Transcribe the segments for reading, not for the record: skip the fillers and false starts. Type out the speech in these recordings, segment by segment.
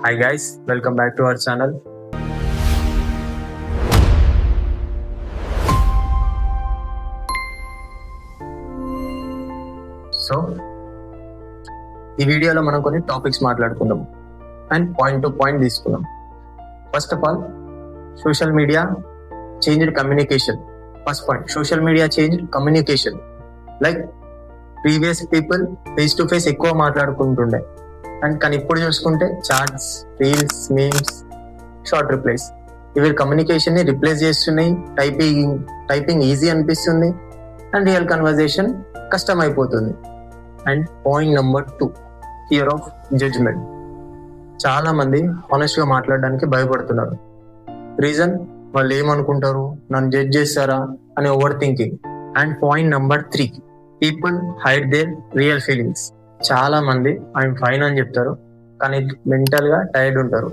Hi guys, welcome back to our channel. So ఈ వీడియోలో మనం కొన్ని టాపిక్స్ మాట్లాడుకుందాం అండ్ పాయింట్ టు పాయింట్ తీసుకుందాం. First of all, social media changed communication. First point, social media changed communication. Like previous people face to face ఎక్కువ మాట్లాడుకుంటుండే, and కానీ ఇప్పుడు చూసుకుంటే chats, reels, memes, short replies ఇవి కమ్యూనికేషన్ ని replace చేస్తున్నాయి. Typing easy అనిపిస్తుంది అండ్ రియల్ కన్వర్జేషన్ కష్టం అయిపోతుంది. And point number 2, fear of judgement. చాలా మంది హానెస్ట్ గా మాట్లాడడానికి భయపడుతున్నారు. రీజన్, వాళ్ళు ఏమనుకుంటారు, నన్ను జడ్జ్ చేస్తారా అని overthinking. And point number 3, people hide their real feelings. చాలా మంది ఐఎమ్ ఫైన్ అని చెప్తారు, కానీ మెంటల్ గా టైర్డ్ ఉంటారు.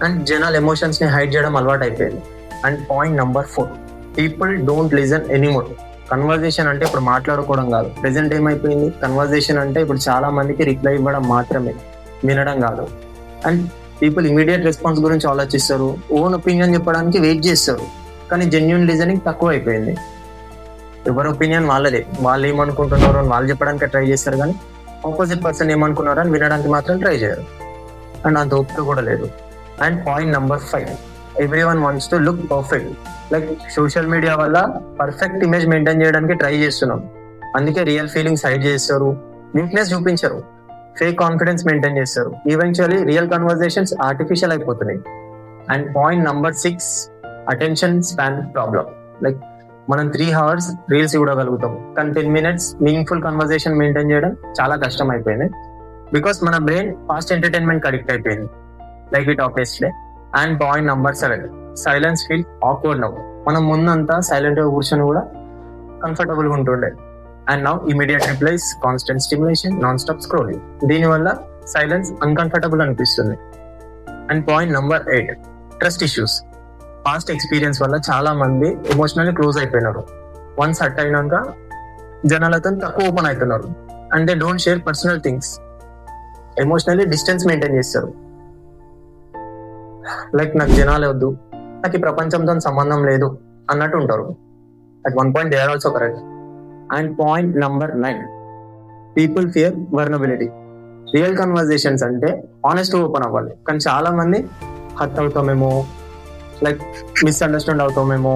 అండ్ జనాల ఎమోషన్స్ ని హైడ్ చేయడం అలవాటు అయిపోయింది. And point number 4, people don't listen anymore. Conversation అంటే ఇప్పుడు మాట్లాడుకోవడం కాదు. ప్రెసెంట్ ఏమైపోయింది, కన్వర్జేషన్ అంటే ఇప్పుడు చాలా మందికి రిప్లై ఇవ్వడం మాత్రమే, వినడం కాదు. అండ్ పీపుల్ ఇమీడియట్ రెస్పాన్స్ గురించి ఆలోచిస్తారు, ఓన్ ఒపీనియన్ చెప్పడానికి వెయిట్ చేస్తారు, కానీ జెన్యున్ లిజనింగ్ తక్కువ అయిపోయింది. ఎవరి ఒపీనియన్ వాళ్ళదే, వాళ్ళు ఏమనుకుంటున్నారు అని వాళ్ళు చెప్పడానికి ట్రై చేస్తారు, కానీ ఆపోజిట్ పర్సన్ ఏమనుకున్నారు అని వినడానికి మాత్రం ట్రై చేయరు. అండ్ అంత ఓపిక కూడా లేదు. And point number 5, everyone wants to look perfect. Like social media వల్ల పర్ఫెక్ట్ ఇమేజ్ మెయింటైన్ చేయడానికి ట్రై చేస్తున్నాం, అందుకే రియల్ ఫీలింగ్స్ హైడ్ చేస్తారు, వీక్నెస్ చూపించరు, ఫేక్ కాన్ఫిడెన్స్ మెయింటైన్ చేస్తారు. ఈవెన్చువల్లీ రియల్ కన్వర్జేషన్స్ ఆర్టిఫిషియల్ అయిపోతున్నాయి. And point number 6, attention span problem. Like మనం 3 hours reels చూడగలుగుతాం, కానీ 10 minutes మీనింగ్ఫుల్ కన్వర్జేషన్ మెయింటైన్ చేయడం చాలా కష్టం అయిపోయింది. బికాస్ మన బ్రెయిన్ ఫాస్ట్ ఎంటర్టైన్మెంట్ అడిక్ట్ అయిపోయింది, like it obviously. And point number 7, silence feel awkward now. మనం ముందంతా సైలెంట్ గా కూర్చొని కూడా కంఫర్టబుల్ గా ఉంటుండే. And now immediate replies, constant stimulation, non stop scrolling. దీనివల్ల సైలెన్స్ అన్కంఫర్టబుల్ అనిపిస్తుంది. And point number 8, trust issues. Past experience వల్ల చాలా మంది ఎమోషనల్లీ క్లోజ్ అయిపోయినారు. వన్స్ హర్ట్ అయినాక జనాలతో తక్కువ ఓపెన్ అవుతున్నారు. And they don't share personal things. Emotionally distance maintain చేస్తారు. లైక్ నాకు జనాలే వద్దు, నాకు ఈ ప్రపంచంతో సంబంధం లేదు అన్నట్టు ఉంటారు. At one point they are also correct. And point number 9, people fear vulnerability. Real conversations అంటే ఆనెస్ట్ ఓపెన్ అవ్వాలి, కానీ చాలా మంది హర్ట్ అవుతామేమో, లైక్ మిస్అండర్స్టాండ్ అవుతామేమో,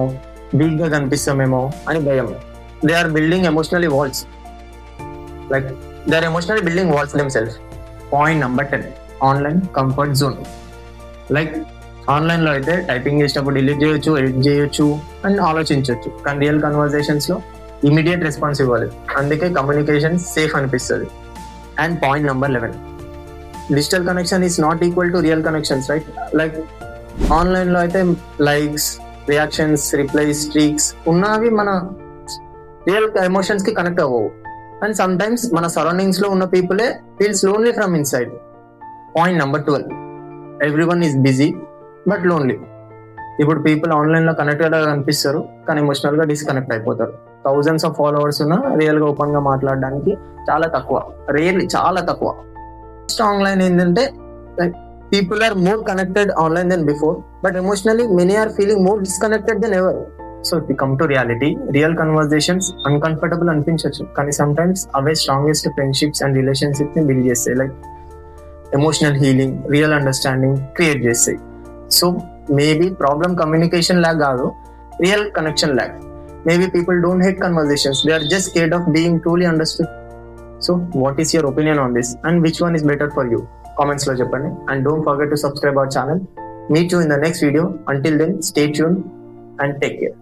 వీక్ గా కనిపిస్తామేమో అని భయం. They are building emotionally walls, like they are emotionally building walls themselves. Point number 10, online comfort zone. Like online లో అయితే టైపింగ్ చేసినప్పుడు డిలీట్ చేయొచ్చు, ఎడిట్ చేయొచ్చు అండ్ ఆలోచించవచ్చు, కానీ రియల్ కన్వర్జేషన్స్ లో ఇమీడియట్ రెస్పాన్స్ ఇవ్వాలి, అందుకే కమ్యూనికేషన్ సేఫ్ అనిపిస్తుంది. And point number 11, digital connection is not equal to real connections, right? Like online లో అయితే లైక్స్, రియాక్షన్స్, రిప్లైస్, స్ట్రీక్స్ ఉన్నవి మన రియల్ ఎమోషన్స్ కి కనెక్ట్ అవ్వవు. అండ్ సమ్ టైమ్స్ మన సరౌండింగ్స్ లో ఉన్న పీపులే feels lonely from inside. Point number 12, everyone is busy but lonely. ఇప్పుడు పీపుల్ ఆన్లైన్ లో కనెక్టెడ్ గా కనిపిస్తారు, కానీ ఎమోషనల్ గా డిస్కనెక్ట్ అయిపోతారు. థౌజండ్స్ ఆఫ్ ఫాలోవర్స్ ఉన్న రియల్ గా ఓపెన్ గా మాట్లాడడానికి చాలా తక్కువ, రియల్లీ చాలా తక్కువ. ఆన్లైన్ ఏంటంటే people are more connected online than before, but emotionally many are feeling more disconnected than ever. So if we come to reality, real conversations uncomfortable అనిపించవచ్చు, కానీ sometimes అవే strongest friendships and relationships ని build చేస్తాయి. Like emotional healing, real understanding create చేస్తాయి. So maybe problem communication lag కాదు, real connection lag. Maybe people don't hate conversations, they are just scared of being truly understood. So what is your opinion on this and which one is better for you? Comments lo cheppandi, and don't forget to subscribe our channel. Meet you in the next video. Until then, stay tuned and take care.